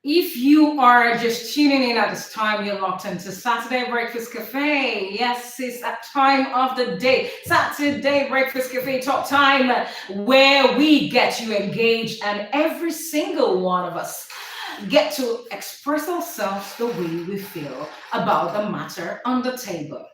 If you are just tuning in at this time, you're locked into Saturday Breakfast Cafe. Yes, it's that time of the day. Saturday Breakfast Cafe talk time where we get you engaged and every single one of us get to express ourselves the way we feel about the matter on the table.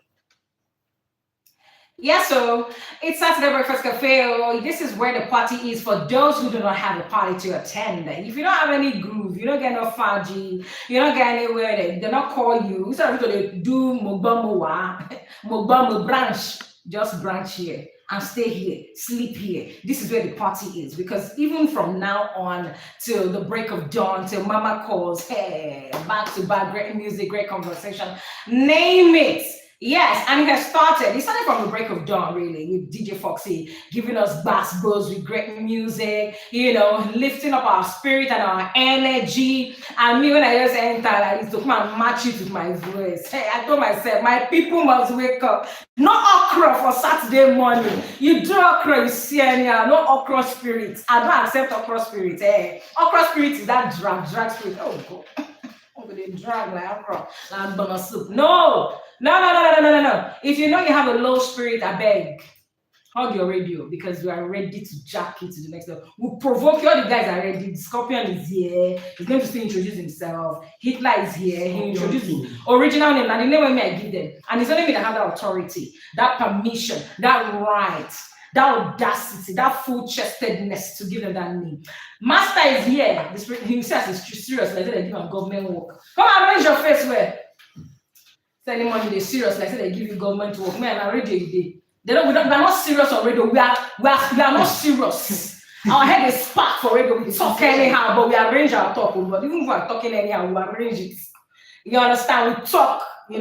Yeah, so it's Saturday Breakfast Cafe. Oh, this is where the party is for those who do not have a party to attend. If you don't have any groove, you don't get no faji, you don't get anywhere, they not call you. Instead of they do Mobamba branch, just branch here and stay here, sleep here. This is where the party is because even from now on till the break of dawn, till Mama calls, hey, back to back, great music, great conversation, name it. Yes, and it has started. It started from the break of dawn, really, with DJ Foxy giving us bass buzz with great music, lifting up our spirit and our energy. And me, when I just enter, I used to come and match it with my voice. Hey, I told myself, my people must wake up. No okra for Saturday morning. You do okra, you see anyhow. No okra spirit. I don't accept okra spirit. Hey, okra spirit is that drag spirit. Oh, God. They drag like okra, like banana soup. No. If you know you have a low spirit, I beg, hug your radio because we are ready to jack it to the next level. We'll provoke you. All the guys are ready. The Scorpion is here. He's going to still introduce himself. Hitler is here. He introduced his original name and the name I give them. And it's only me that have that authority, that permission, that right, that audacity, that full-chestedness to give them that name. Master is here. The spirit himself is serious. Like they give him government work. Come on, raise your face where. Any money they serious, like say they give you government work. Man, on radio you we are not serious on radio. We are not serious. Our head is spark for radio. We talk anyhow, but we arrange our talk. But even if we are talking anyhow, we arrange it. You understand? We talk, we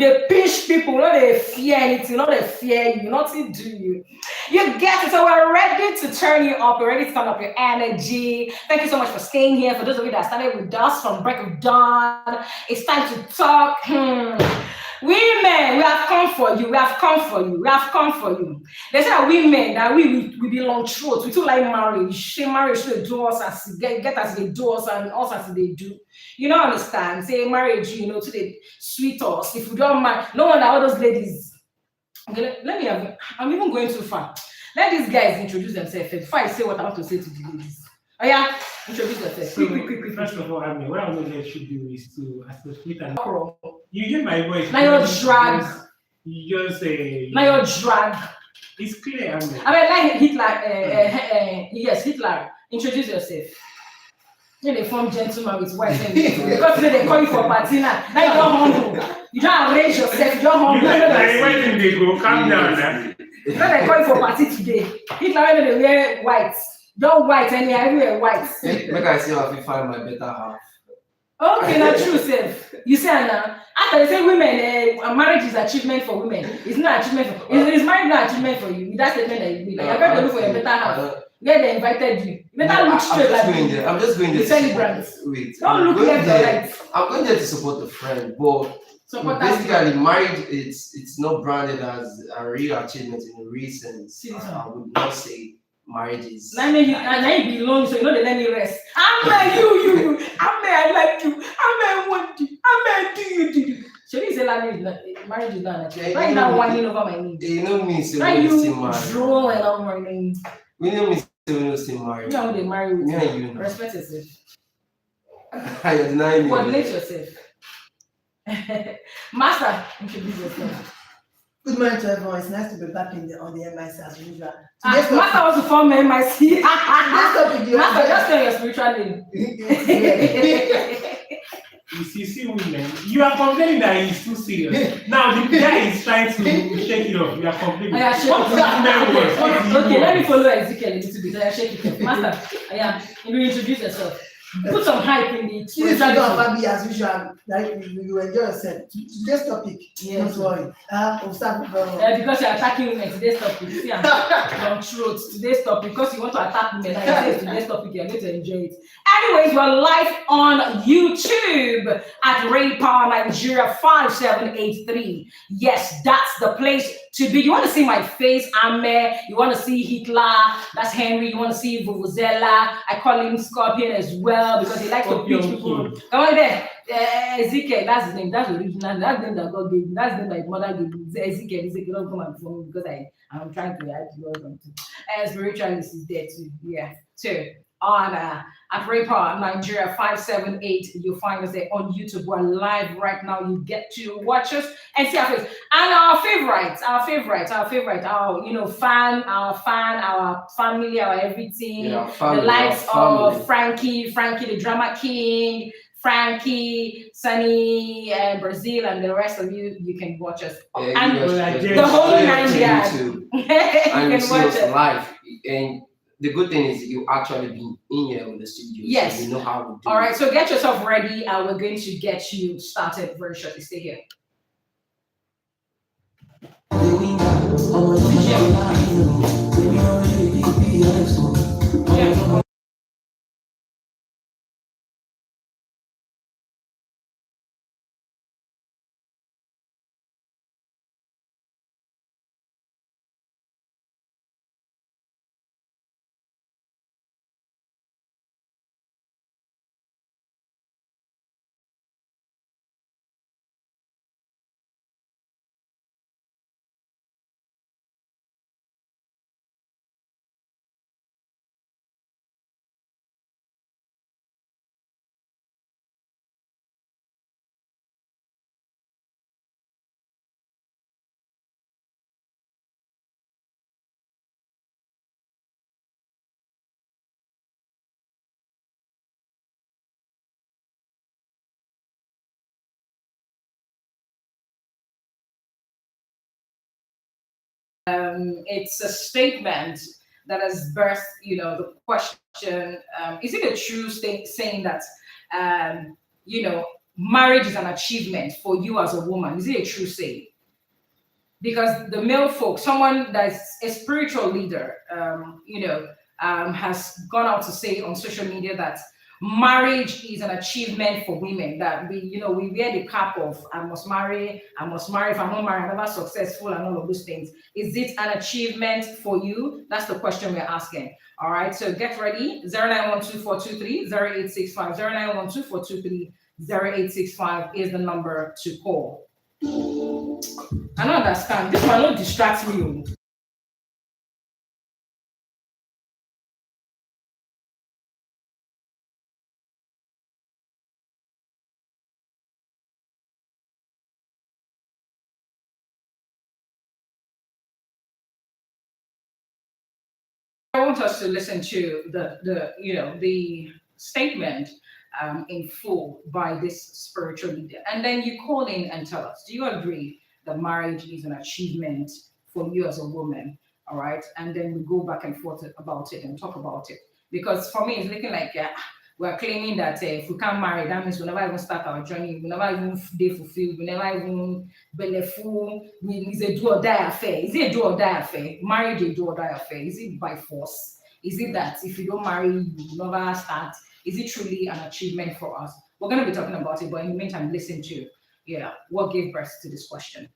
dey pinch people, not they fear anything, not they fear you, nothing do you. You get it. So we're ready to turn you up, we're ready to turn up your energy. Thank you so much for staying here. For those of you that started with us from break of dawn, it's time to talk. Women, we have come for you. We have come for you. We have come for you. They say that women, that we be long throat. We too like marriage. She marriage should do us as get as they do us and us as they do. You don't understand. Say marriage, to the sweet us. If we don't mind, no wonder all those ladies. Okay, let me have. I'm even going too far. Let these guys introduce themselves before I say what I want to say to the ladies. Oh yeah, introduce yourself. So, quick. First of all, what I want to should do is to associate and you hear my voice. Now your drag. You just say. Now your drag. It's clear. Like Hitler. Yes, Hitler. Introduce yourself. They form gentleman with white and because they call you for party now. Now you don't humble. You don't arrange yourself. You don't humble. Where did they go? Calm down now. Now they call you for party today. Hitler when they wear white. Don't white anyhow. Everywhere white. Make I see if I find my better half. Okay, not true, self. You say now. After they say women, marriage is achievement for women. It's not achievement for. Is marriage not achievement for you? That statement that you be like, you're going to look for your better half. Where they invited you. You better look straight like I'm just going there. Celebrants. Wait. Don't look left or right. I'm going there to support a friend, but basically marriage it's not branded as a real achievement in a real sense. I would not say marriage is. Now you belong, so you know they let me rest. I'm you. I like you. I want you. I do you. So you say marriage is not a right now whining over my knees. You know me, so right you drool and all my knees. We know me. Still say marriage. You know they marry with you. Respect yourself. I deny me. Coordinate yourself. Master, introduce yourself. Good morning to everyone. It's nice to be back on the MIC as usual. Master wants to form MIC. Master, just tell your spiritual name. You see women, you are complaining that he's too serious. Now the guy is trying to shake it off. You are complaining. Okay, let me follow Ezekiel a little bit. I shake it off. Master, you introduce yourself. Put some hype in the spiritual family as usual. Like you enjoy yourself. Today's topic. Yes. Don't worry. We'll start because you're attacking women. Today's topic. See, I'm throat. Today's topic because you want to attack women. Like I say, today's topic. You're going to enjoy it. Anyways, we're live on YouTube at Raypower Nigeria 5783. Yes, that's the place to be. You want to see my face, Ame. You want to see Hitler, that's Henry. You want to see Vuvuzela. I call him Scorpion as well because he likes to preach people. Come on there. Ezekiel, that's his name. That's the original. That's the name that God gave me. That's the name that his mother gave me. Ezekiel, don't come and phone me because I'm trying to help you or something. Spiritualist is there too. Yeah. So on at Raypower Nigeria 578, you'll find us there on YouTube. We're live right now. You get to watch us and see our face. And our favorite, our fan, our family, our everything. Yeah, family, the likes of Frankie, the drama king, Frankie, Sunny, Brazil, and the rest of you. You can watch us. And the whole 9 yards. You can watch us live. And the good thing is you actually be in here with the studio. Yes. So you know how to do All right, so get yourself ready. We're going to get you started very shortly. Stay here. It's a statement that has birthed, the question: is it a true saying that, marriage is an achievement for you as a woman? Is it a true saying? Because the male folk, someone that's a spiritual leader, has gone out to say on social media that marriage is an achievement for women, that we wear the cap of I must marry, if I'm not married, I'm never successful, and all of those things. Is it an achievement for you? That's the question we're asking. All right, so get ready. 0912-423-0865. 0912-423-0865 is the number to call. I don't understand. This one don't distract me. I want us to listen to the statement in full by this spiritual leader, and then you call in and tell us: do you agree that marriage is an achievement for you as a woman? All right, and then we go back and forth about it and talk about it, because for me it's looking like we're claiming that if we can't marry, that means we'll never even start our journey, we'll never even be fulfilled, we'll never even be full. It's a do or die affair. Is it a do or die affair? Marriage a do or die affair? Is it by force? Is it that if you don't marry, you never start? Is it truly an achievement for us? We're going to be talking about it, but in the meantime, listen to what gave birth to this question.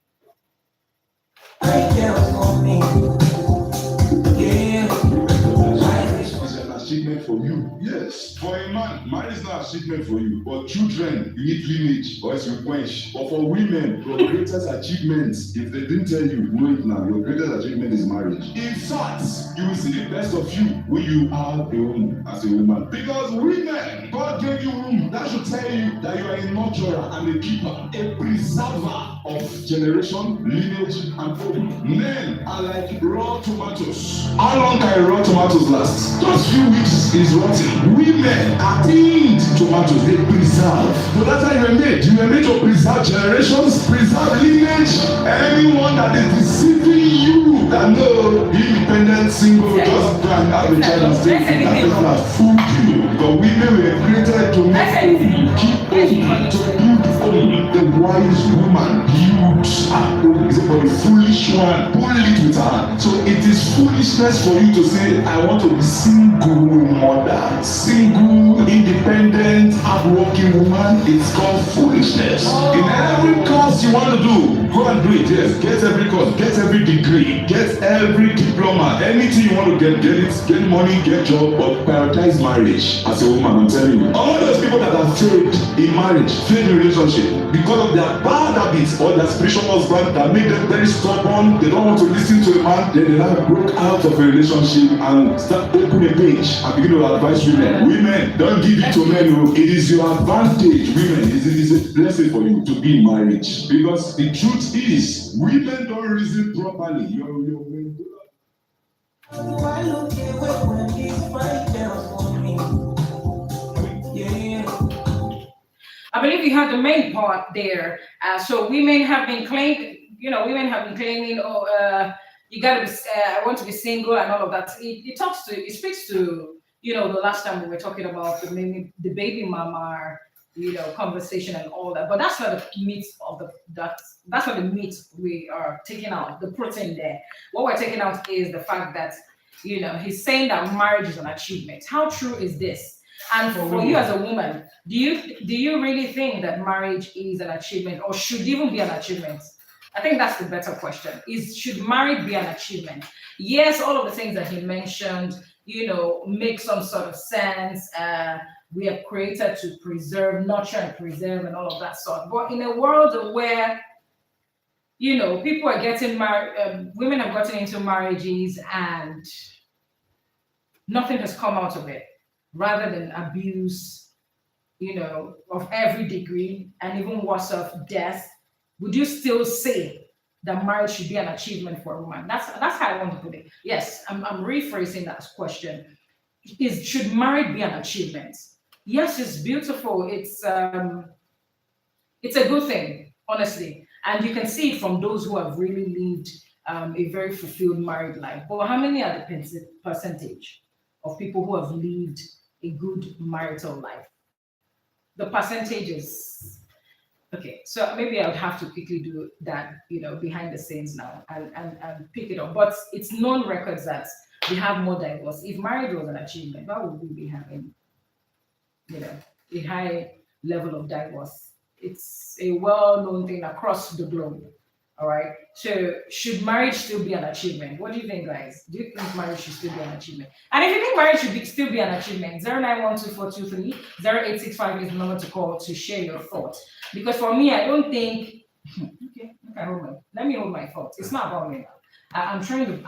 Achievement for you. Yes. For a man, marriage is not an achievement for you. For children, you need lineage or else you quench. But for women, your greatest achievement, if they didn't tell you, know it now, your greatest achievement is marriage. In fact, you will see the best of you when you are a woman as a woman. Because women, God gave you womb. That should tell you that you are a nurturer and a keeper, a preserver of generation, lineage, and home. Men are like raw tomatoes. How long can raw tomatoes last? Just few weeks is rotten. Women are cleaned tomatoes, they preserve. So that's how you were made. You were made to preserve generations, preserve lineage. Anyone that is deceiving you, that no independent single, just go and have a child and say that person has fooled you. Because women were created to make home, keep home, to build home. The wise woman builds her home. Except for the foolish one, pull it with her. So So it is foolishness for you to say, I want to be single mother, single, independent, hardworking woman. It's called foolishness. In every course you want to do, go and do it. Yes, get every course, get every degree, get every diploma, anything you want to get it, get money, get job, but prioritize marriage as a woman. I'm telling you. All those people that have failed in marriage, failed in relationship, because of their bad habits or their spiritual husband that make them very stubborn, they don't want to listen to the man, then they now broke out of a relationship and start open a page and begin to advise women. Women, don't give it to men. It is your advantage, women. It is a blessing for you to be in marriage. Because the truth is, women don't reason properly. You're men. Why look away when he's right there for me? Yeah. I believe you had the main part there. So women have been claiming, oh, you gotta be, I want to be single and all of that. It speaks to, the last time we were talking about the baby mama, conversation and all that. But that's not the meat of that's not the meat we are taking out, the protein there. What we're taking out is the fact that, he's saying that marriage is an achievement. How true is this? And for you as a woman, do you really think that marriage is an achievement or should even be an achievement? I think that's the better question. Should marriage be an achievement? Yes, all of the things that he mentioned, make some sort of sense. We are created to preserve, nurture and preserve and all of that sort. But in a world where, people are getting married, women have gotten into marriages and nothing has come out of it, rather than abuse, of every degree and even worse of death, would you still say that marriage should be an achievement for a woman? That's how I want to put it. Yes, I'm rephrasing that question. Should marriage be an achievement? Yes, it's beautiful. It's a good thing, honestly. And you can see it from those who have really lived a very fulfilled married life. But how many are the percentage of people who have lived a good marital life? The percentage is okay. So maybe I would have to quickly do that, behind the scenes now and pick it up. But it's known records that we have more divorce. If marriage was an achievement, why would we be having, a high level of divorce? It's a well-known thing across the globe. All right. So should marriage still be an achievement? What do you think, guys? Do you think marriage should still be an achievement? And if you think marriage should still be an achievement, 0912423-0865 is the number to call to share your thoughts. Because for me, I don't think. Okay, let me hold my thoughts. It's not about me now. I'm trying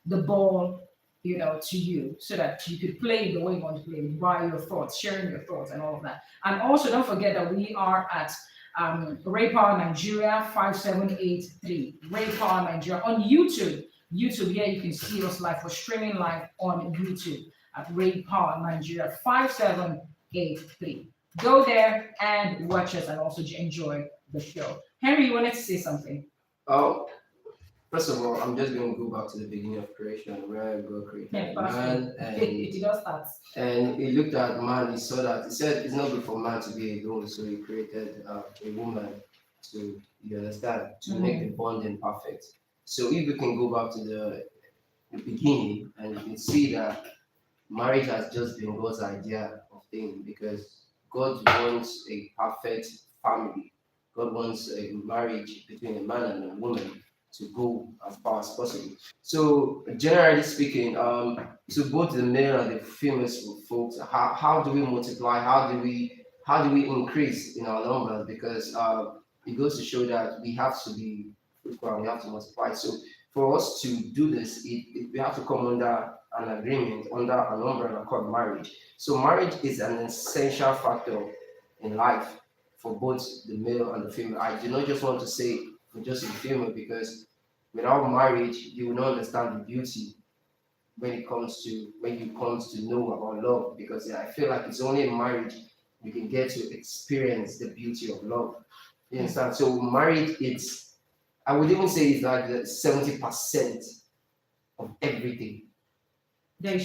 the ball, to you so that you could play the way you want to play by your thoughts, sharing your thoughts and all of that. And also don't forget that we are at Raypower Nigeria 5783. Raypower Nigeria on YouTube. Here you can see us live. We're streaming live on YouTube at Raypower Nigeria 5783. Go there and watch us and also enjoy the show. Henry, you wanted to say something? Oh, first of all, I'm just going to go back to the beginning of creation where God created man, and he looked at man. He saw that he said it's not good for man to be alone, so he created a woman to, you understand, to make the bonding perfect. So if we can go back to the beginning, and you can see that marriage has just been God's idea of thing, because God wants a perfect family. God wants a marriage between a man and a woman to go as far as possible. So generally speaking, to both the male and the female folks, how do we multiply? How do we increase in our numbers? Because it goes to show that we have to be fruitful and we have to multiply. So for us to do this, we have to come under an agreement, under an umbrella called marriage. So marriage is an essential factor in life for both the male and the female. I do not just want to say for just the female, because without marriage, you will not understand the beauty when you come to know about love. Because I feel like it's only in marriage you can get to experience the beauty of love. You understand? So marriage, I would even say it's like the 70% of everything that you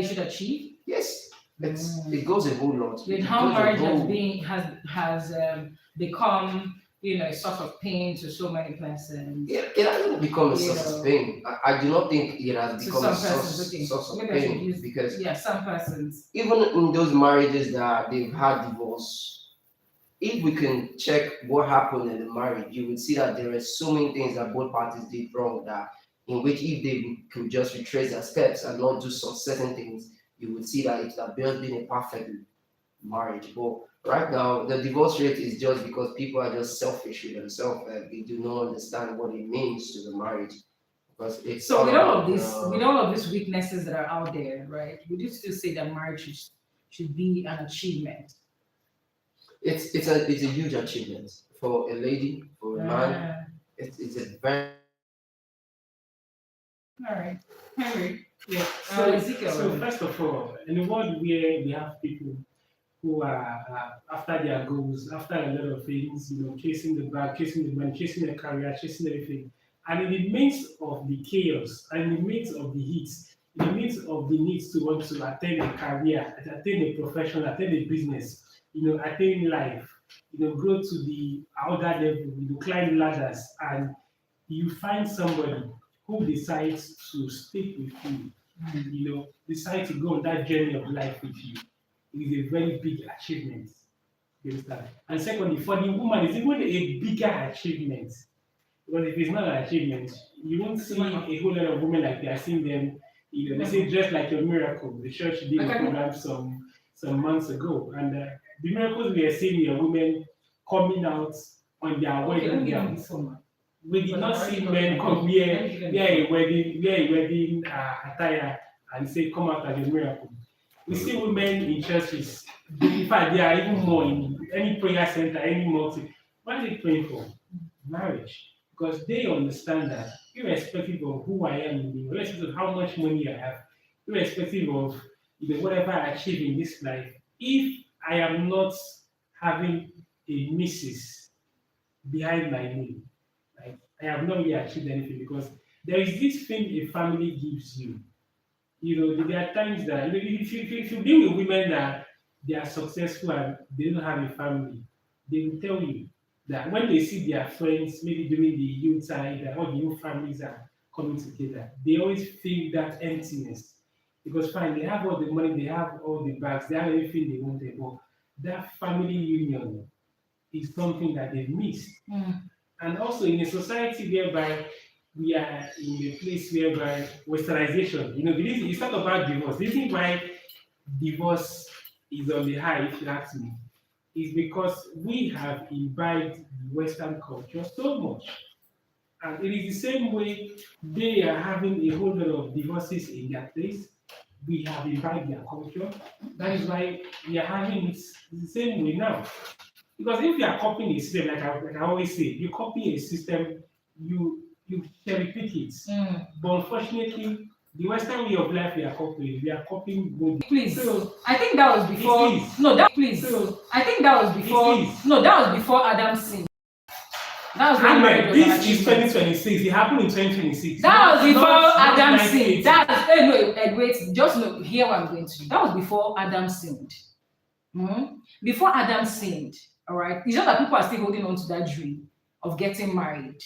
should achieve. Yes, it goes a whole lot. With how marriage has become a source of pain to so many persons. It hasn't become a You source know. of pain. I do not think it has To become some a persons, okay. source of Maybe I should pain use because some persons. even in those marriages that they've had divorce, if we can check what happened in the marriage, you would see that there are so many things that both parties did wrong that in which if they could just retrace their steps and not do some certain things, you would see that it would have been a perfect marriage. But right now, the divorce rate is just because people are just selfish with themselves and they do not understand what it means to the marriage. Because it's So with all of about, with all of these weaknesses that are out there, right? Would you still say that marriage should be an achievement? it's a huge achievement for a lady, for a man. It's a very All right, Henry. Yeah. So, Ezekiel. so first of all, in a world where we have people who are after their goals, after a lot of things, chasing the bag, chasing the money, chasing their career, chasing everything, and in the midst of the chaos, and in the midst of the heat, in the midst of the needs to want to attain a career, attain a profession, attain a business, attain life, grow to the other level, climb ladders, and you find somebody who decides to stick with you, decide to go on that journey of life with you, it is a very big achievement. You understand? And secondly, for the woman, it's even a bigger achievement. Because if it's not an achievement, you won't see a whole lot of women like they are seeing them, they say dressed like a miracle. The church did a program some months ago, and the miracles we are seeing are women coming out on their wedding gowns. We did not see men come wear a wedding attire and say, "Come out as a miracle." We see women in churches. In fact, they are even more in any prayer center, any multi. What are they praying for? Marriage. Because they understand that irrespective of who I am, irrespective of how much money I have, irrespective of whatever I achieve in this life, if I am not having a missus behind my name, right, I have not really achieved anything because there is this thing a family gives you. There are times that if you deal with women that they are successful and they don't have a family, they will tell you that when they see their friends, maybe during the youth side, that all the new families are coming together, they always feel that emptiness. Because fine, they have all the money, they have all the bags, they have everything they wanted, but that family union is something that they missed. And also in a society whereby we are in a place whereby westernization, it's not about divorce. The reason why divorce is on the high, if you ask me, is because we have imbibed the Western culture so much. And it is the same way they are having a whole lot of divorces in their place. We have imbibed their culture. That is why we are having it the same way now. Because if you are copying a system, like I always say, you copy a system, you cherry pick it. But unfortunately, the Western way of life we are copying both. Please. So, I think that was before. I think that was before. That was before Adam sinned. That was when marriage was an this is achievement. 2026. It happened in 2026. That was before Not Adam 1980. sinned. Wait, just know, hear what I'm going to do. That was before Adam sinned. Before Adam sinned, all right? It's just that people are still holding on to that dream of getting married,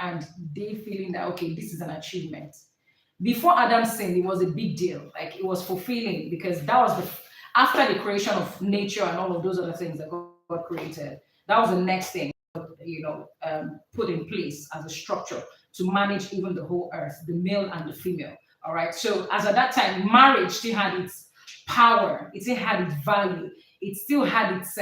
and they feeling that, okay, this is an achievement. Before Adam sinned, it was a big deal. Like, it was fulfilling because that was after the creation of nature and all of those other things that God created. That was the next thing, put in place as a structure to manage even the whole earth, the male and the female. All right. So as at that time, marriage still had its power, it still had its value, it still had its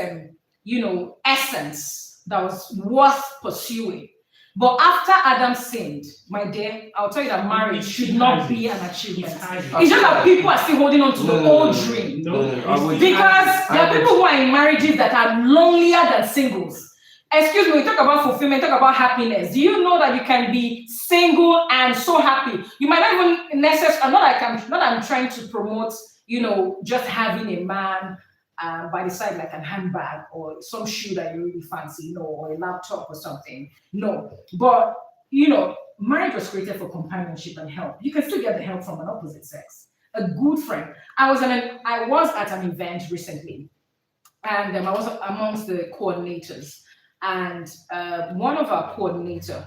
essence that was worth pursuing. But after Adam sinned, my dear, I'll tell you that marriage should not be an achievement. It's just that people are still holding on to the old dream. Because there are people who are in marriages that are lonelier than singles. Excuse me, we talk about fulfillment, talk about happiness. Do you know that you can be single and so happy? You might not even necessarily, I'm trying to promote, just having a man by the side like a handbag or some shoe that you really fancy, or a laptop or something. No, but marriage was created for companionship and help. You can still get the help from an opposite sex. A good friend. I was at an event recently, and I was amongst the coordinators. and one of our coordinator,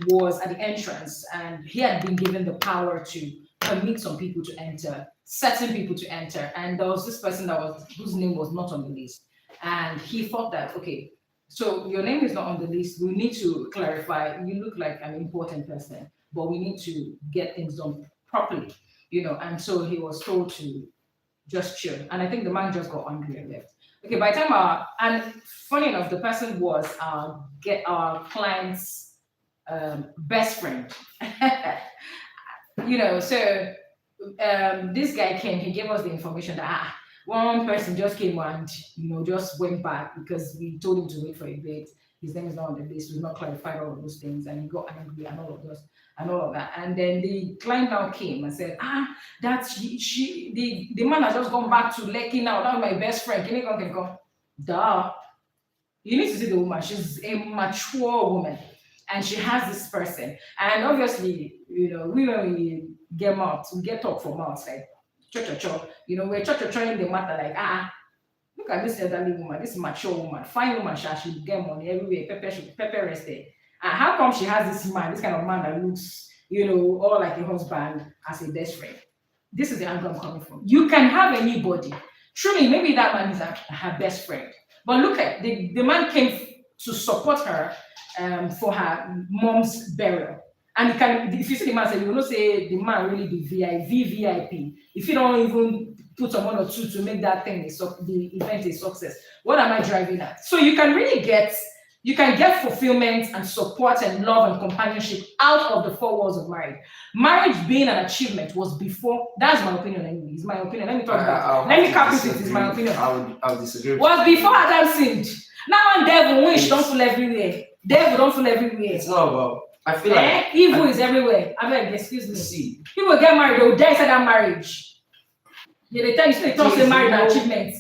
was at the entrance, and he had been given the power to permit some people to enter, certain people to enter, and there was this person whose name was not on the list, and he thought that, okay, so your name is not on the list. We need to clarify. You look like an important person, but we need to get things done properly, And so he was told to just chill. And I think the man just got angry and left. Okay, by the time and funny enough, the person was our client's best friend. So this guy came, he gave us the information that one person just came and just went back because we told him to wait for a bit. His name is not on the list. We've not clarified all of those things, and he got angry and all of that. And then the client now came and said, that's the man has just gone back to Lekki now. That's my best friend. Can you come? Duh. You need to see the woman. She's a mature woman, and she has this person. And obviously, when we get mouth, we get talk from mouth, like cho. We're cho-cho-choing the matter, like look at this elderly woman, this mature woman, fine woman, she get money everywhere, pepper rested. And how come she has this kind of man that looks, all like a husband as a best friend? This is the angle I'm coming from. You can have anybody. Truly, maybe that man is her best friend. But look at the man came to support her for her mom's burial. And if you see the man, you will not say the man really be VIP. If you don't even put on 1 or 2 to make that thing the event a success, what am I driving at? So you can really get fulfillment and support and love and companionship out of the 4 walls of marriage. Marriage being an achievement was before. That's my opinion anyway. It's my opinion. Let me talk about it. Let me cap it. It's my opinion. I'll disagree. Was before Adam sinned. Now and devil wish don't fool everywhere. Devil don't fool everywhere. It's not about. I feel like evil is everywhere. I beg, excuse me. See, people get married, they will die inside that marriage. Yeah, they tell you, they talk say married an achievement.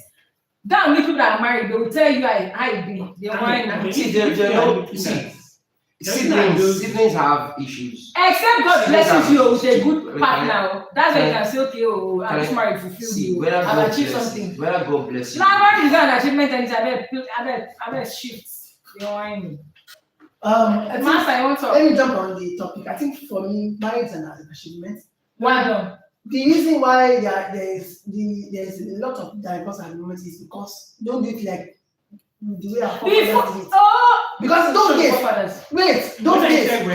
Damn, people that are married, they will tell you I be. They want siblings have issues. Except God blesses you with a good partner. That's why you can say, okay, I'm just married to fulfill you. I've achieved something. Whether God bless you. Now marriage is not an achievement, and I bet shifts. They want me. Let me jump on the topic. I think for me, marriage is an achievement. Why not? The reason why there's a lot of divorce at the moment is because don't do it like the way our fathers did it. Because those days, let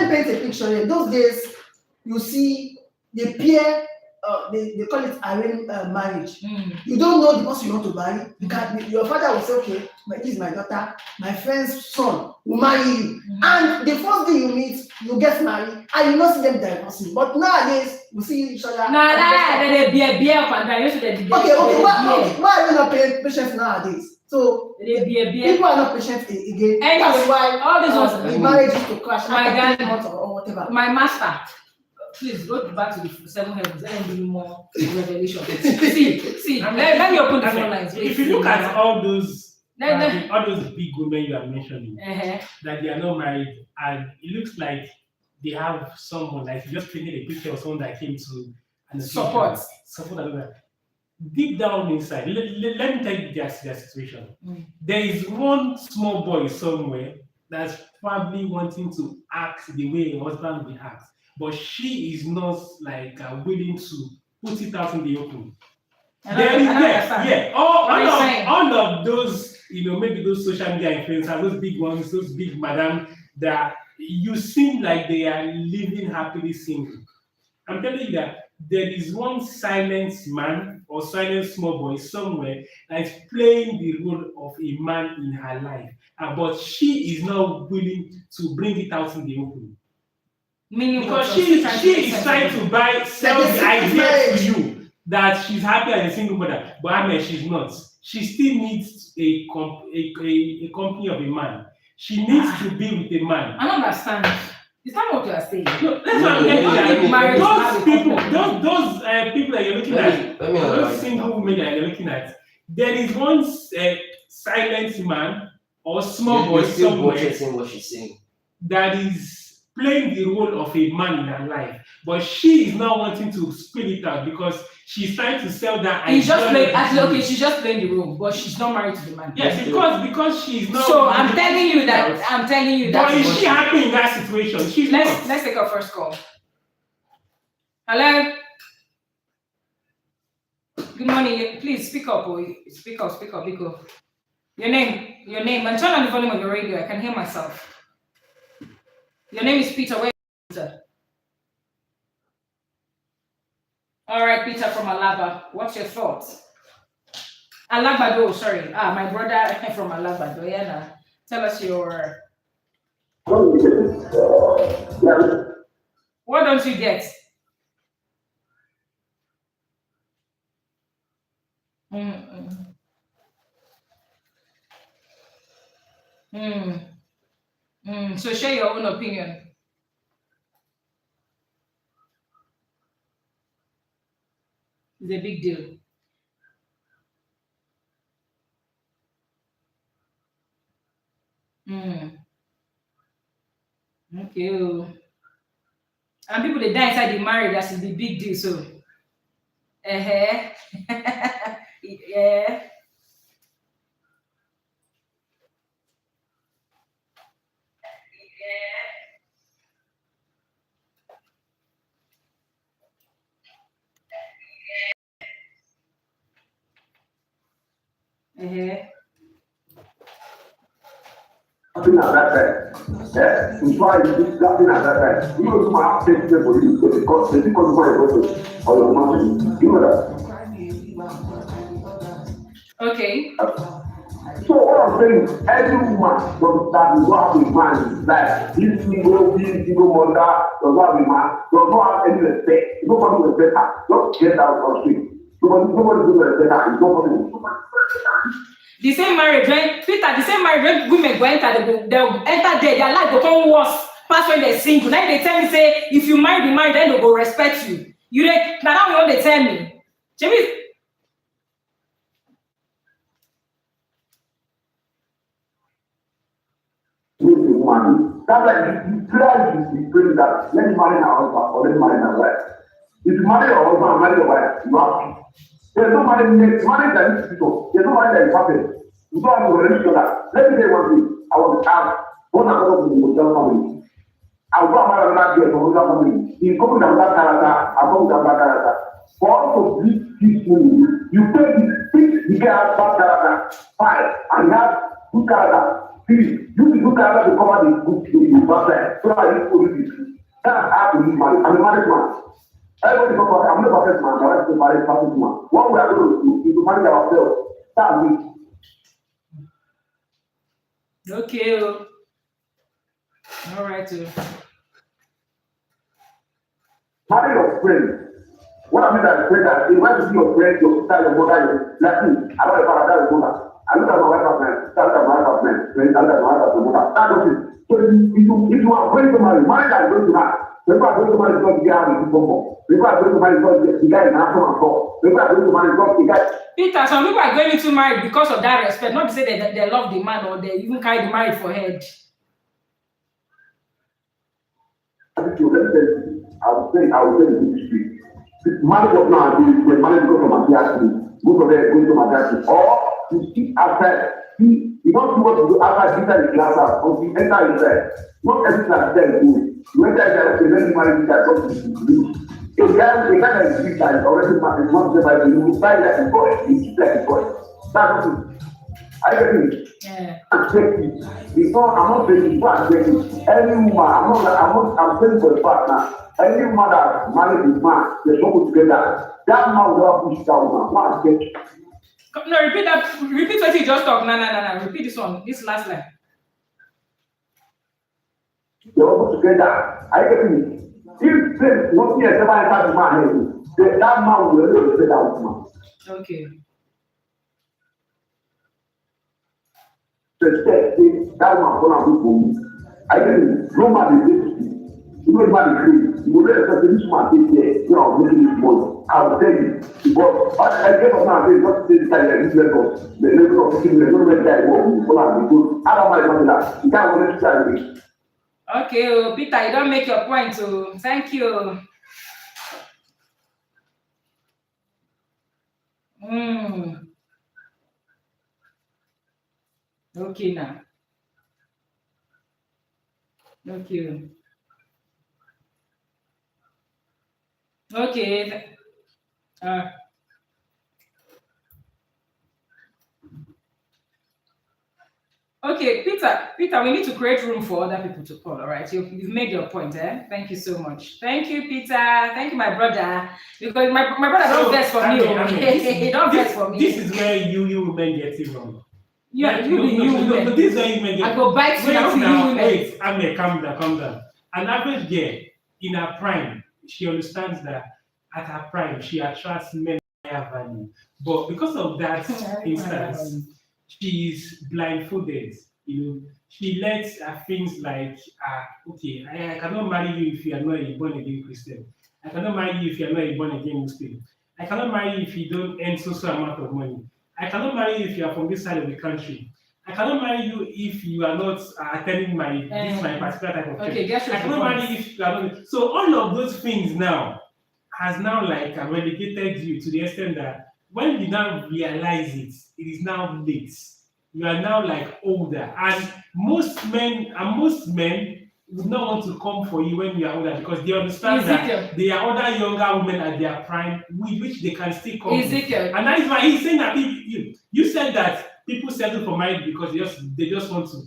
me paint a picture here. Those days, you see the peer. They call it arranged marriage. You don't know the person you want to marry. Your father will say, okay, this is my daughter, my friend's son will marry you. And the first day you meet, you get married, and you don't see them divorcing. But nowadays, we see each other. They be up and down. Why are we not paying patience nowadays? So people are not patient again. That's why all these ones, the marriage is to crash. My God, or whatever. My master. Please go back to the 7 heavens. Let me give you more revelation. See. Let me open the phone lines. If you look at all those big women you are mentioning, that they are not married, and it looks like they have someone, like you just painted a picture of someone that came to and support. Deep down inside, let me tell you their situation. There is one small boy somewhere that's probably wanting to act the way a husband will act. But she is not like willing to put it out in the open. All of those, maybe those social media influencers, those big ones, those big madam, that you seem like they are living happily single. I'm telling you that there is one silent man or silent small boy somewhere that is playing the role of a man in her life, but she is not willing to bring it out in the open. Because she is trying to sell the idea to you that she's happy as a single mother, but I mean she's not. She still needs a company of a man. She needs to be with a man. I don't understand. It's not what you are saying. No, that's what I'm getting at. Those people that you're looking at, those single women that you're looking at, there is one silent man or small boy somewhere what she's saying. That is playing the role of a man in her life, but she is not wanting to spill it out because she's trying to sell that. He's just playing. Actually, okay, she's just playing the role, but she's not married to the man. Yes, because she's not. So I'm telling you that. But is she happy in that situation? She's not. Let's take our first call. Hello. Good morning. Please speak up. Speak up. Your name. And turn on the volume of your radio. I can hear myself. Your name is Peter. Where is Peter? All right, Peter from Alaba. What's your thoughts? Alagbado, sorry. My brother from Alagbado. Yeah, nah. Tell us your. What don't you get? So share your own opinion. It's a big deal. Okay. And people they die inside the marriage, that's the big deal. So yeah. Nothing at that time. Yeah, we try to do nothing at that time. You know, my update for you because my daughter or your mom. You know that. Okay. So what I'm saying, every woman that will have a man in his life, this single mother does not have a man, does not have any respect. Nobody will respect her. Just get out of the street. Nobody will respect her. Nobody will. The same marriage when women go enter, they'll enter there, their life become worse past when they're single. Now they tell me, say, if you marry the man, then they'll go respect you. You like now what they tell me. Jimmy. That's like you try to pray that let me marry my husband or let me marry my wife. If you marry your husband and marry your wife, you have to. There's no marriage that is people. There's no marriage that is perfect. You don't have to relate to that. Let me tell you one thing. I was born out of the Muslim family. I was born out of that girl from Muslim family. He come with another character, I come with another character. For us to live peacefully, you take the guy has bad character, 5, and he has good character, 3. Use the good character to cover the good thing you bad side. So I need to do this. That's how to live marriage. I'm a married man. Everybody talk about I'm not a perfect man, but I'm a married perfect man. What we are going to do is to manage ourselves. That's it. Okay. All right. Marry your friend. What I mean by friend that if you want to see your friend, your sister, your mother, your like me, I don't know if I have a mother. I look at my wife as my sister, I look at my wife as my friend, I look at my wife as my mother. That's what it is. So if you are going to marry that is going to marry. People are going to marry because the guy has a good bumper. People are going to marry because the guy is an handsome and tall. People are going to marry because the guy. Peter, some people are going into marriage because of that respect, not to say that they love the man or they even carry the marriage for head. I would say the street. Marriage was not when marriage goes from a theatre, go from there, go to my theatre, or you sit outside. You don't do what you do outside, enter the class house, or you enter inside. Not everything is there. You enter inside, okay, let me marry this guy, what you do. A guy that is big guy is already married, not just like you buy like a boy, you keep like a boy. That's what it is. I get it. Yeah. Before I'm not saying before I'm saying any woman, I'm saying for the fact now, any woman that married this man, they're supposed to get that. That man will not push that woman. One get. No, repeat that. Repeat what you just talked. No. Repeat this one. This last line. They're supposed to get that. I get it. If one thing ever enter the man head, that man will really respect that woman. Okay. Respect that woman gonna do for me. I get it. No man is this. You know, man is crazy. You will not expect this man take care. You know, making this money. I will tell you. But I get up now. They just say this guy like this level. The level of thinking, they don't let that go. People are good. I don't mind that. You can't want to try it. Okay, Peter, you don't make your point. Thank you. Okay now. Okay. Okay. Uh, okay, Peter. Peter, we need to create room for other people to call. All right. You've made your point, eh? Thank you so much. Thank you, Peter. Thank you, my brother. Because my brother don't vex for me. Okay, don't vex for me. This is where you women get it wrong. Yeah, you women. No, this is where you women get I go bite you now. You women. Wait, Ame, calm down. An average girl in her prime, she understands that at her prime, she attracts men higher value. But because of that instance, she's blindfolded. She lets things like, okay, I cannot marry you if you are not a born again Christian. I cannot marry you if you are not a born again Muslim. I cannot marry you if you don't earn so amount of money. I cannot marry you if you are from this side of the country. I cannot marry you if you are not attending my particular type of church. I cannot marry you if you are not. So all of those things now has now like relegated you to the extent that when you now realize it, it is now late. You are now like older, and most men would not want to come for you when you are older because they understand that there are other younger women at their prime with which they can still come. And that is why he's saying that you said that people settle for marriage because they just want to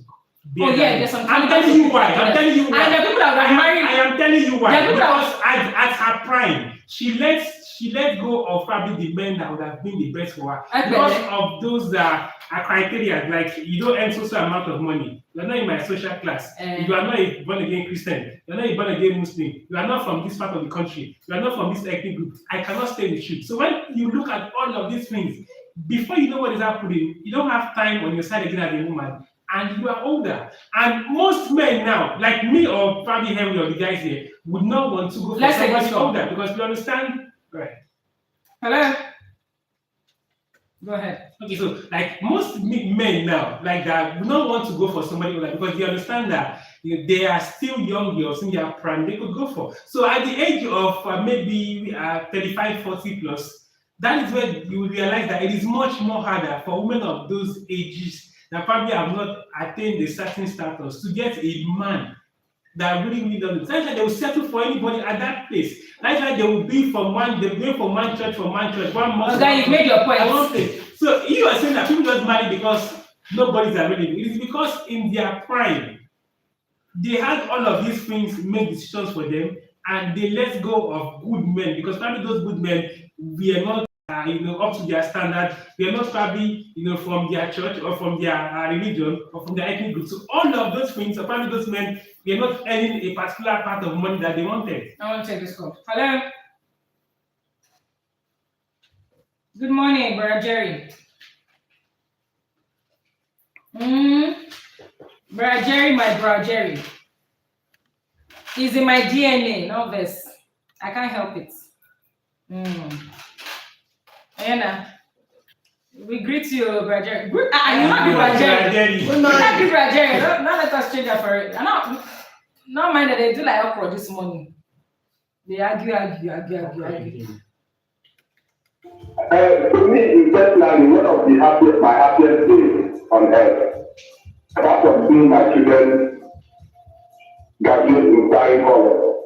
be. Oh yeah, there's some. I'm telling you why. And the people that are married. I am telling you why. Because at her prime, she let go of probably the men that would have been the best for her because of those criteria, like you don't earn so amount of money, you're not in my social class, you are not a born again Christian, you're not a born again Muslim, you are not from this part of the country, you are not from this ethnic group, I cannot stay with you. So when you look at all of these things, before you know what is happening, you don't have time on your side again as a woman, and you are older. And most men now, like me or probably Henry or the guys here, would not want to go for somebody older because you understand. Right. Hello? Go ahead. Okay, so like most men now, like that, would not want to go for somebody older because they understand that they are still young girls in their prime, they could go for. So at the age of maybe 35, 40 plus, that is where you will realize that it is much more harder for women of those ages that probably have not attained a certain status to get a man that really doesn't. That's why they will settle for anybody at that place. That's why they will be from one church, one month. Okay, you've made your point. So you are saying that people just marry because nobody's available. It is because in their prime, they had all of these things make decisions for them, and they let go of good men because probably those good men were not up to their standard. They are not probably from their church or from their religion or from their ethnic group. So all of those things, apparently those men, they are not earning a particular part of money that they wanted. I want to take this call. Hello. Good morning, Brother Jerry. Brother Jerry, my brother Jerry. It's in my DNA, not this. I can't help it. Anna, we greet you, Brother Jerry. You're not the Brother Jerry. You're not the Brother Jerry. Don't let us change that for it. Not mind that they do like okra this morning. They argue. To me, it's personally one of my happiest days on earth. Apart from seeing my children graduate in flying colors.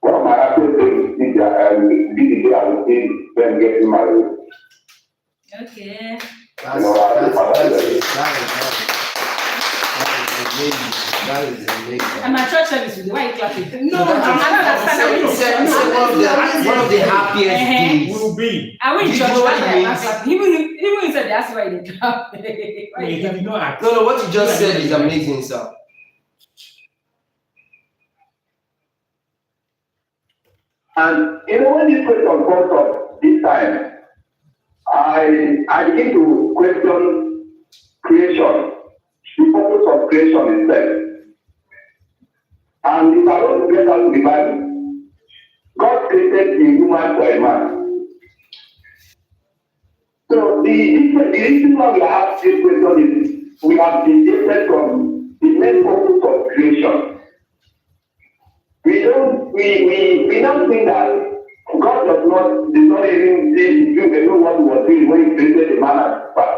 One of my happiest days is the day I will see them getting married. Okay. That is amazing. And my church service with the why you clapping? No, one of the happiest days will be. I went to church why even he said that's why they clap. No, what you just said is amazing, sir. And when this question comes up this time, I begin to question creation, the purpose of creation itself. And if I want to get out to the Bible, God created a woman for a man. So the reason why we have this question is we have deviated from the main purpose of creation. We don't think that God did not even know what he was doing when he created the man and the woman.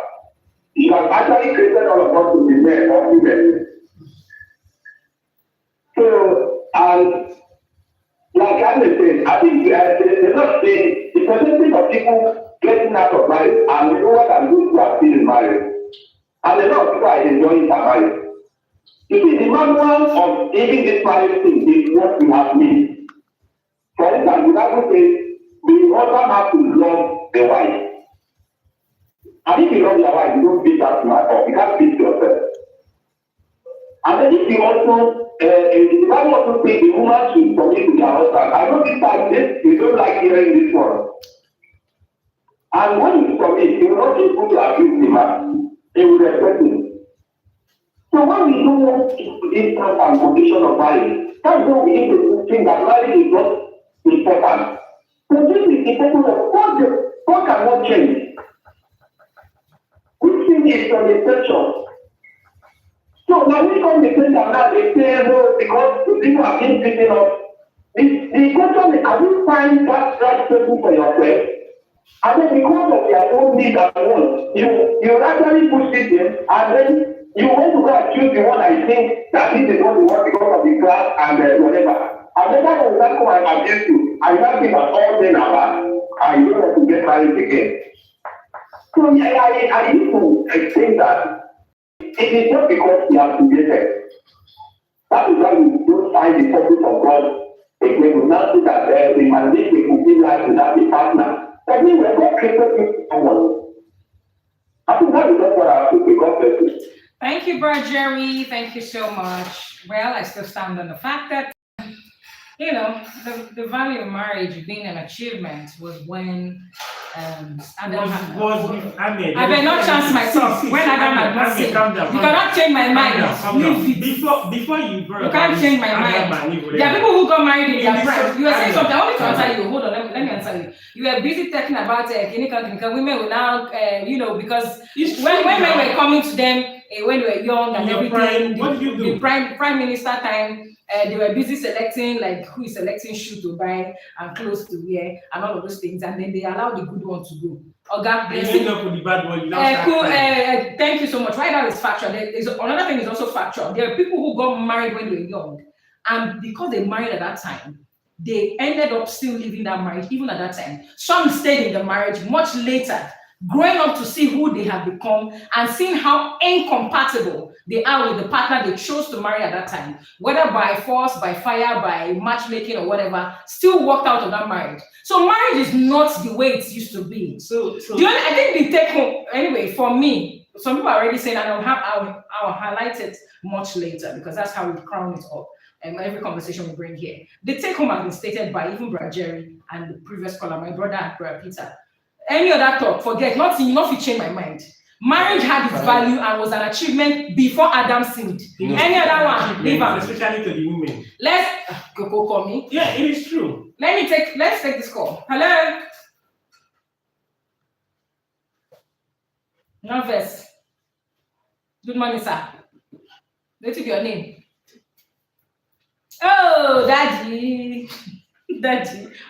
He has actually created all of us to be men or women. So, and like I said, I think the Lord saying the percentage of people getting out of marriage and you know what I'm going to are still in marriage. And a lot of people are enjoying their marriage. You see, the manual of even this marriage thing is what we have made. For instance, the Bible says the husband has to love the wife. And if you love your wife, you don't beat that man up. You can't beat yourself. And then if you also, the Bible also says the woman should submit to their husband. I know this time, you don't like hearing this one. And when you submit, you will not be able to abuse the man. He will respect him. So when we do this kind of condition of marriage, that's when we need to think that marriage is not important. So this is the person of God cannot change. Which thing is from exception. So when we come to say that now they say, no, because the people have been beaten up. The question is, have you find that right person for yourself? And then because of their own need and wants, you actually push it in, and then you want to go and choose the one I think that this is what you want because of the class and whatever. And then that will not come and abuse you. I don't think that all men are bad. I don't want to get married again. So I need to explain that it is not because we are created. That is why we don't find the purpose of God. If we will not see that we must live a complete life without a partner. That means we're not created with someone. I think that is not what I have to pick up. Thank you, Brother Jerry. Thank you so much. Well, I still stand on the fact that, you know, the value of marriage being an achievement was when Adam I may not chance myself when Adam had not said. You cannot change my mind. Before you brought you can't change my mind. There are people who got married in their prime. You were saying something. I want to answer you. Hold on, let me answer you. You were busy talking about clinical women will now, because when men were coming to them when they were young and everything, the prime minister time. They were busy selecting, like, who is selecting shoe to buy and clothes to wear and all of those things, and then they allowed the good one to go. Thank you so much. Right now, it's factual. Another thing is also factual. There are people who got married when they were young, and because they married at that time, they ended up still living that marriage even at that time. Some stayed in the marriage much later, growing up to see who they have become and seeing how incompatible they are with the partner they chose to marry at that time, whether by force, by fire, by matchmaking or whatever, still walked out of that marriage. So marriage is not the way it used to be. I think the take home, anyway, for me, some people are already saying, and I'll highlight it much later because that's how we crown it up. And every conversation we bring here. The take home has been stated by even Brother Jerry and the previous caller, my brother and Brother Peter. Any other talk, forget, nothing to change my mind. Marriage had its value and was an achievement before Adam sinned. Any other one, leave out. Especially to the women. Let's go call me. Yeah, it is true. Let's take this call. Hello. Nervous. Good morning, sir. What is your name? Oh, Daddy.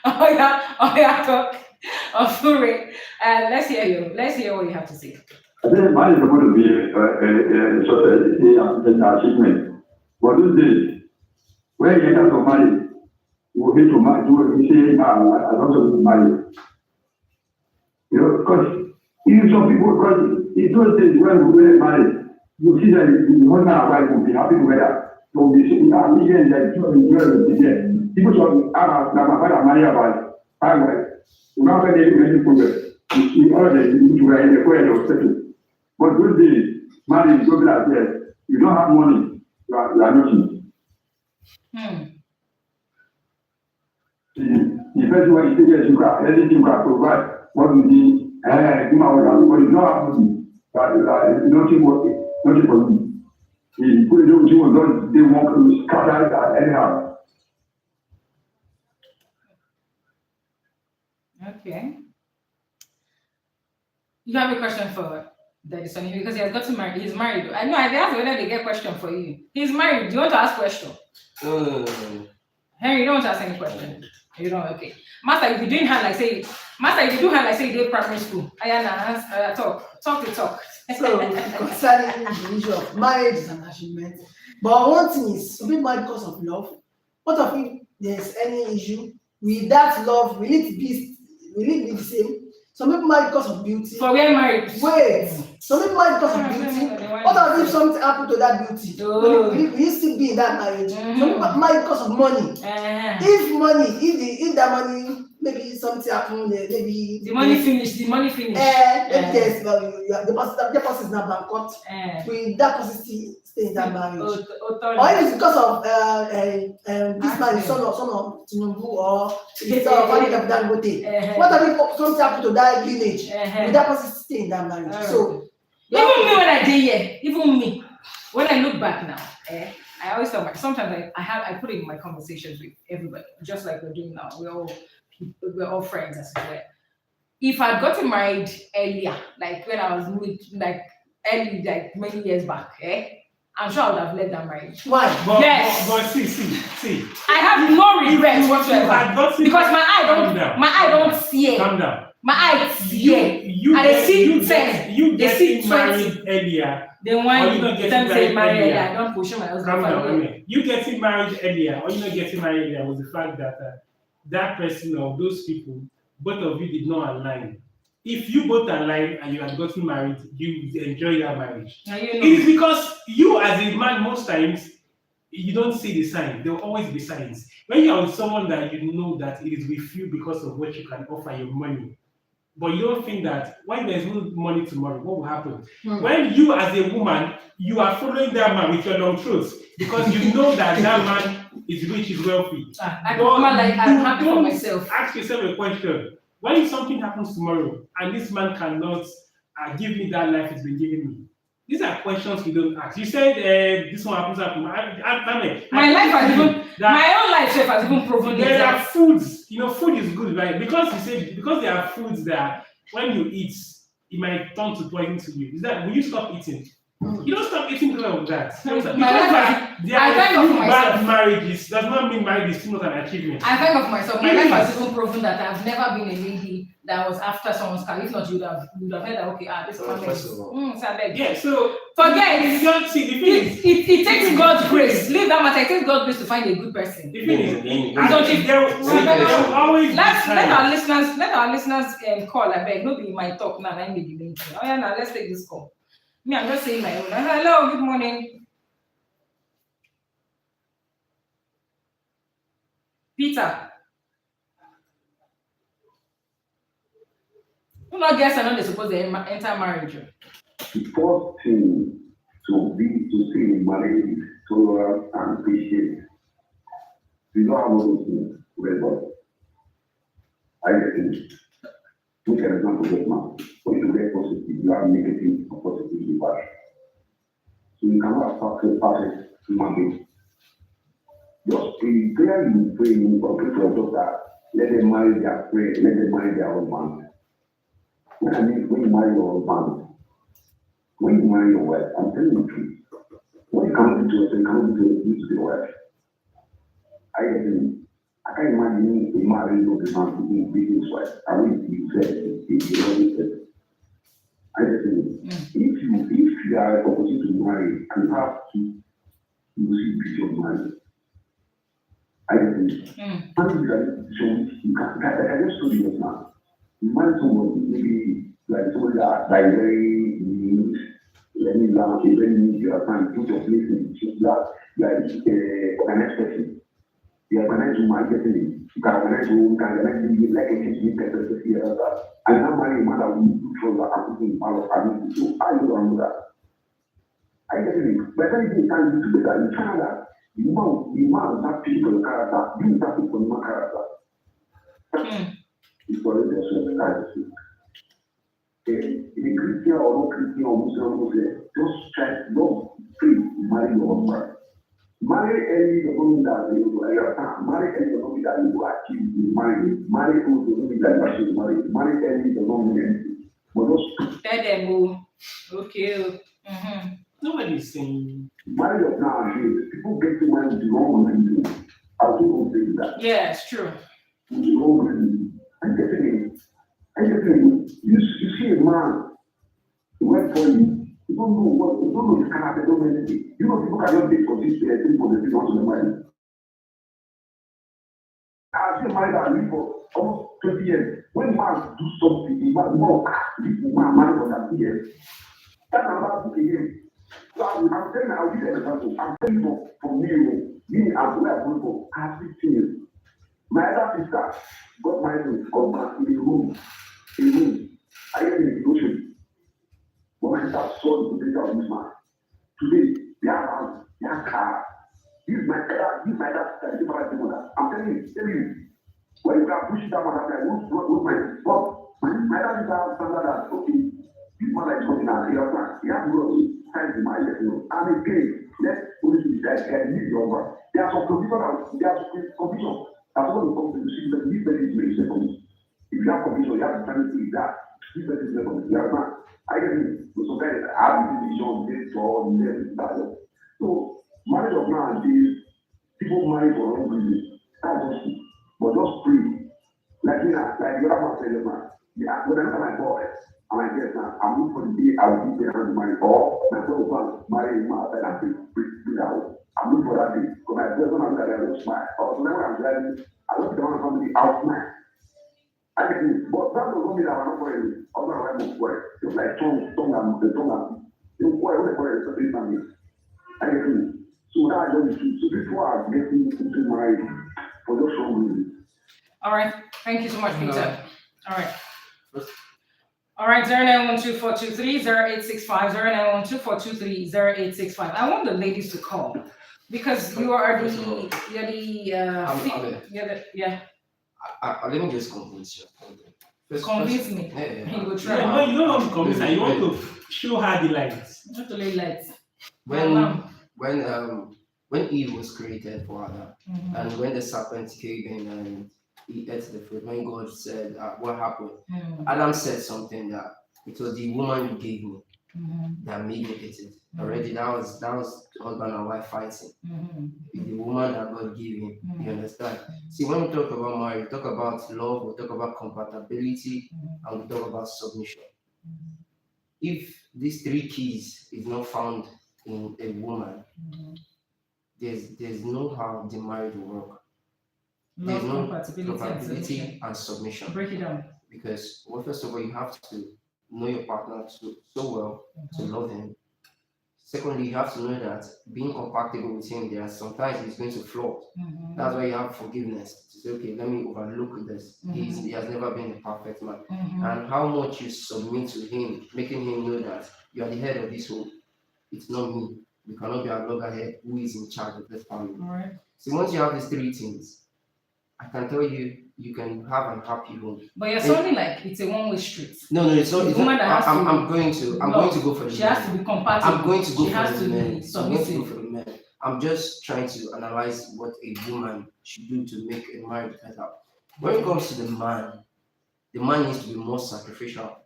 Oh yeah, talk. Let's hear you. Let's hear what you have to say. I think marriage is going to be an achievement. But those days, when you enter to marry, you will need to marry. You say, I want to marry. Because some people, because in those days when we were married, you see that the husband and wife will be happy together. So we see that people should have my father marry about wife. You don't have any problem. You already need to write the question or settle. But those days, marriage is going like that. You don't have money, you are nothing. The first one is that you can anything you can provide. What you need, but you don't have money. Nothing working, nothing for me. They want to scatter it anyhow. Okay. You have a question for Daddy Sonny because he has got to marry. He's married. I know. I asked whether they get a question for you. He's married. Do you want to ask a question? Henry, you don't want to ask any question. You know, okay. Master, if you doing hand like say, Master, if you do hand like say you did primary school, Ayana, talk to talk. So concerning the issue of marriage is an achievement. But one thing is, some people marry because of love. What if there's any issue with that love? Will it be the same? Some people marry because of beauty. For where married? Wait, some people marry because of beauty. What if something happened to that beauty? Will you still be in that marriage? Some people marry because of money. If that money, maybe something happened, maybe the money finished. Maybe there's the person is not bankrupt. Will that person still stay in that marriage? Or if it's because of this man is son of Tinubu or it's Valley Capital Gote. What if something happened to that village? Will that person stay in that marriage? So even me when I did here, even me, when I look back now, I always tell sometimes I put it in my conversations with everybody, just like we're doing now. We're all friends as well. If I'd gotten married earlier, like when I was early, like many years back, I'm sure I would have led that marriage. Why? But see. I have no regrets whatsoever because my eye don't see it. Calm down. My eye see it. And they see 10. You they see getting married earlier. Then when you not getting married earlier, I don't push my husband. Calm down. You getting married earlier or you not getting married earlier was the fact that that person or those people, both of you did not align. If you both align and you had gotten married, you enjoy that marriage. Now, It is because you as a man most times you don't see the signs. There will always be signs. When you are with someone that you know that it is with you because of what you can offer your money, but you don't think that when there's no money tomorrow, what will happen? When you as a woman, you are following that man with your long throats because you know that that man is rich, is wealthy. I'm happy for myself. Ask yourself a question. What if something happens tomorrow and this man cannot give me that life he's been giving me? These are questions we don't ask. You said this one happens after my life has even my own life has even proven there are foods. Food is good, right? Because there are foods that when you eat, it might turn to poison to you. Is that will you stop eating? You don't stop eating because of that. Because there are few bad marriages does not mean marriage is still not an achievement. I thank God for myself. My life has even proven that I've never been a lady that was after someone's car. If not, you would have heard that this family. Yeah, so forget it. It takes God's grace. Leave that matter. It takes God's grace to find a good person. The thing is, there will always let our listeners call. I beg. Nobody might talk now. I may be doing. Oh yeah, now let's take this call. Me, I'm just saying my own. Hello, good morning. Peter. Who not guess are not supposed to enter marriage? The first thing to see in marriage is tolerance and patience. We don't have all those things very well. I think we can example that now. When you get positive, you have negative or positive reverse. So you cannot have perfect human being. Just prayer you pray, you pray for your daughter, let them marry their friend, let them marry their husband. When you marry your husband, when you marry your wife, I'm telling you the truth. When you come to us, you come to the wife. I can't imagine a married man to be his wife. I mean, he said, he always said. I just think, if you are opposite to marry and you have to, you will see beauty of marriage. I just think, you can just show you this man. You marry somebody, maybe like somebody that is very neat, let me learn, a very neat, you are trying to put your place in the organized person. You organize your market, you can organize your own, can organize it like a teaching person, and now marry a man that will do for the African part of family. So I don't know that. I get it. By the time you can do together, you find that the man that people character, you that people no character. It's already a certain kind of thing. A Christian or no Christian or Muslim, just try to pray to marry your husband. Marry early doesn't mean that you will marry early doesn't mean that you will achieve marriage. Marry old doesn't mean that you achieve marriage. Marry early doesn't mean anything. But just tell them go. Okay. Nobody's saying marry of nowadays. People get to marry with the wrong woman. I don't say that. Yeah, it's true. who's open, and getting you see a man who went for you don't know what, you don't know his character, don't know anything. You know, people cannot date for this 3 months, 3 months to the married. I've been married and lived for almost 20 years. When man do something, he man work, this man married for that years. That's another thing again. So I'm telling you, I'll give you an example. I'm telling you from me, I'm where I'm going for. I have 15 years. My other sister got married to husband in a room. I get in the ocean. But my sister saw the potential of this man. Today, they have house, they have car. This is my other sister, this is my mother. I'm telling you. When you can push it down on that guy, who's my other sister has standard that, okay, this man is coming out, he has rules, times in my life, and again, let's only do this guy, leave your work. There are some conditions, that's what will come to the see that this person is very second. If you have condition, you have to stand to that. This person is second. You have not. I get it. So sometimes I have this decision based on them. So marriage of nowadays, people marry for wrong reasons. That's just it. But just pray. Like me, like the other man said, man. Yeah, when I look at my boy, I'm like, yes, man, I'm looking for the day I will be there and marry. Or my boy will marry him outside and bring that home. I'm looking for that day. Because my boy, when I look at them, I will smile. Or when I'm driving, I look at the one somebody out smile. I get it. But that does not mean that I'm not for it. Also, I'm not for it. It's like tongue and the boy, when they for it, it's a family. I get it. So that's just the truth. So people are getting into marriage for those wrong reasons. All right. Thank you so much, Peter. All right. All right, 0912-423-0865, 0912-423-0865. I want the ladies to call because you are the, let me just convince you. Convince me. Yeah. You will try. No, you don't want to convince her. You want to show her the lights. Not to lay lights. When Eve was created for Adam, and when the serpent came in and he ate the fruit, when God said, what happened? Adam said something that it was the woman you gave me that made me eat it. Already that was husband and wife fighting. The woman that God gave him. You understand? See, when we talk about marriage, we talk about love, we talk about compatibility, and we talk about submission. If these three keys is not found in a woman, there's no how the marriage will work. Love, there's no compatibility and submission. Break it down. Because, well, first of all, you have to know your partner so well to love him. Secondly, you have to know that being compatible with him, there are sometimes he's going to flaw. That's why you have forgiveness to say, okay, let me overlook this. He has never been a perfect man. And how much you submit to him, making him know that you are the head of this home. It's not me. You cannot be a loggerhead who is in charge of this family. All right. So once you have these three things, I can tell you, you can have a happy home. But you're sounding like it's a one-way street. No, it's not. I'm going to go for the She men. has to be compatible. I'm going to go She for has the to men. be I'm going to go submissive. for the men. I'm just trying to analyze what a woman should do to make a marriage better. When it comes to the man needs to be more sacrificial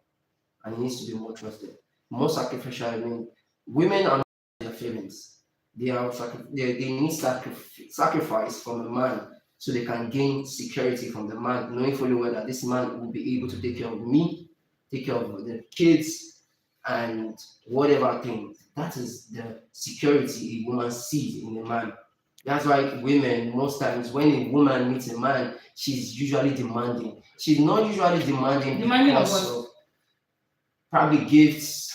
and he needs to be more trusted. More sacrificial, I mean, women are not their feelings. They need sacrifice from a man so they can gain security from the man, knowing fully well that this man will be able to take care of me, take care of the kids, and whatever thing. That is the security a woman sees in a man. That's why women, most times, when a woman meets a man, she's usually demanding. She's not usually demanding because of probably gifts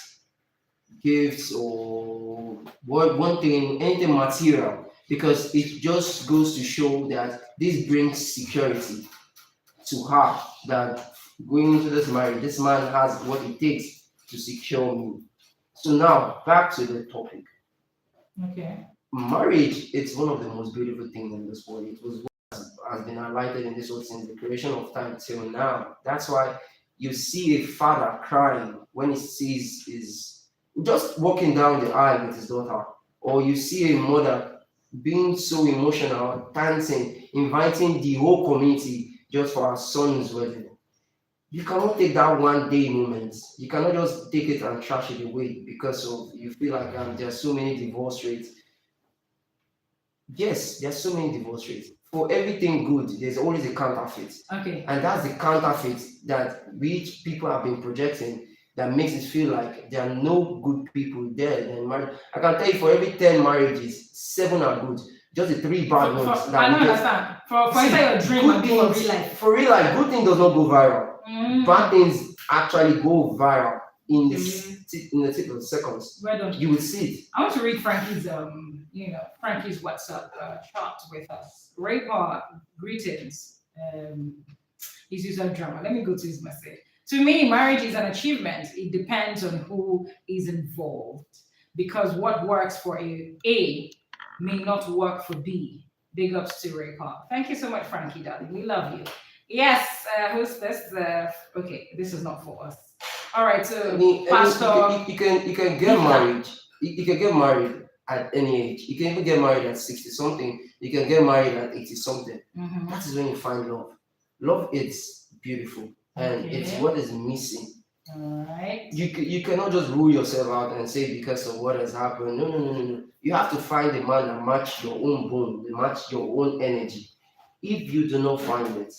or one thing, anything material. Because it just goes to show that this brings security to her, that going into this marriage, this man has what it takes to secure me. So now, back to the topic. Okay. Marriage, it's one of the most beautiful things in this world. It was what has been highlighted in this world since the creation of time till now. That's why you see a father crying when he sees his, just walking down the aisle with his daughter, or you see a mother being so emotional, dancing, inviting the whole community just for her son's wedding. You cannot take that one day moment. You cannot just take it and trash it away because of you feel like there are so many divorce rates. Yes, there's so many divorce rates. For everything good, there's always a counterfeit. Okay. And that's the counterfeit that which people have been projecting that makes it feel like there are no good people there than marriage. I can tell you for every 10 marriages, 7 are good. Just the 3 bad ones. I don't understand. For inside your dream and for real life. For real life, good thing does not go viral. Mm. Bad things actually go viral in the tip of seconds. Well done. You will see it. I want to read Frankie's Frankie's WhatsApp chat with us. Raypower, greetings. His user drama. Let me go to his message. To me, marriage is an achievement. It depends on who is involved. Because what works for A may not work for B. Big ups to Raypower. Thank you so much, Frankie, darling. We love you. Yes, who's this? Okay, this is not for us. All right, so Pastor. You can get married. You can get married at any age. You can even get married at 60 something. You can get married at 80 something. Mm-hmm. That is when you find love. Love is beautiful, and it's what is missing. All right. You cannot just rule yourself out and say because of what has happened. No. You have to find a man that match your own bone, that match your own energy. If you do not find it,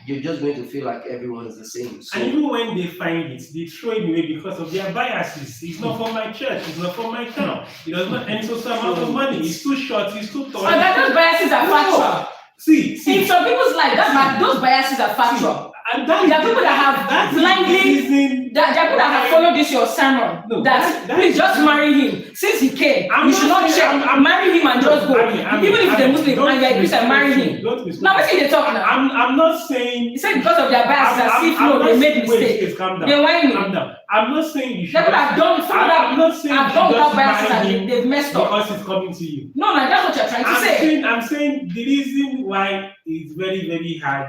you're just going to feel like everyone is the same. So, and even when they find it, they throw it away because of their biases. It's not for my church, it's not for my town. It does not earn so amount of money. It's too short, it's too tall. And those biases are factual. See. In some people's life, those biases are factual. And there are people that have blindly, there are people that have followed this your sermon. No, please just marry him. Since he came, you should not check. Marry him and just go. Even if they're Muslim and you're a Christian, marry him. Now, what are they talking now? I'm not saying. He said because of their biases, as if no, they made mistake. They whine me. I'm not saying you should. I'm not saying you should biases and they've messed up because it's coming to you. No, that's what you're trying to say. I'm saying the reason why it's very, very hard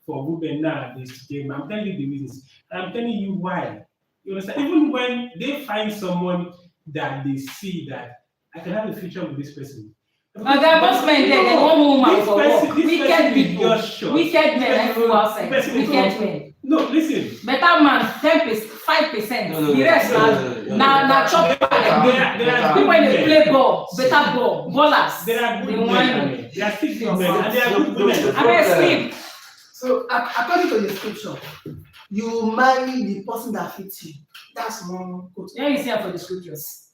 for women nowadays to get married. I'm telling you the reasons. I'm telling you why. You understand? Even when they find someone that they see that I can have a future with this person. But there are most men there, they want woman for work. Wicked people. Wicked men, like you outside. Wicked men. No, listen. Better man, 10%, 5%. The rest now chop. People when they play ball, better ball, ballers. There are good men. There are still good men, and there are good women. I sleep. So according to the scripture, you marry the person that fits you. That's more good. Yeah, you see it for the scriptures.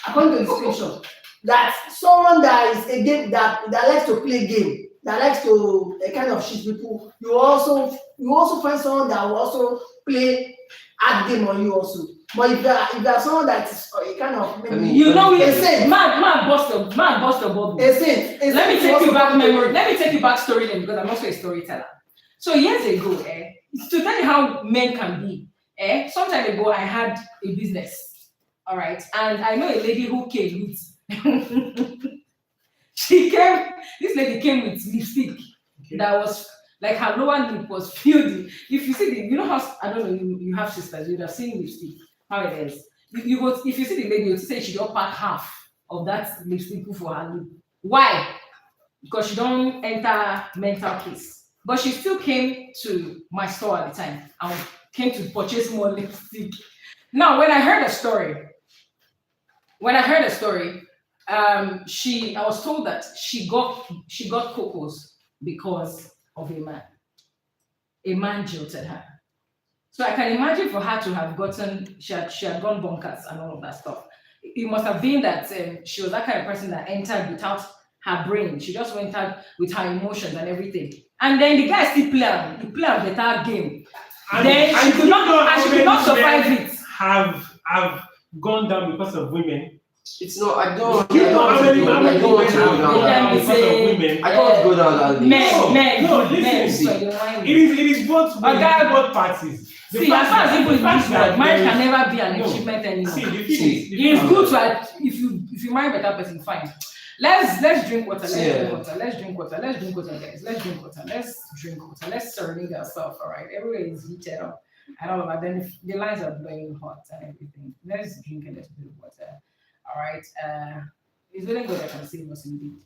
According to the scripture, that someone that is a game that likes to play game, that likes to kind of cheat people, you also find someone that will also play hard game on you also. But if there's someone that is a kind of man bust the bubble. Let me take you back memory. Let me take you back story then because I'm also a storyteller. So years ago, to tell you how men can be, some time ago I had a business, all right, and I know a lady who came with this lady came with lipstick that was like her lower lip was filled. If you see you know how I don't know, you have sisters, you'd have seen lipstick. How it is. If you see the lady, you say she don't pack half of that lipstick for her lip. Why? Because she don't enter mental case. But she still came to my store at the time and came to purchase more lipstick. Now, when I heard a story, I was told that she got cocos because of a man. A man jilted her. So I can imagine for her to have she had gone bonkers and all of that stuff. It must have been that she was that kind of person that entered without her brain. She just went out with her emotions and everything. And then the guy still played a better game. And then she could not survive it. Have gone down because of women. It's not. I don't want to go down. Men. No, listen. It is both parties. See, as far as people in this world, marriage can never be an achievement anymore. It's good to if you marry a better person, fine. Let's drink water. Let's drink water, guys. Let's drink water. Let's serenade ourselves. All right, everywhere is heated up and all of that. Then the lines are blowing hot and everything. Let's drink a little bit of water. All right. It's really good. I can see what's indeed.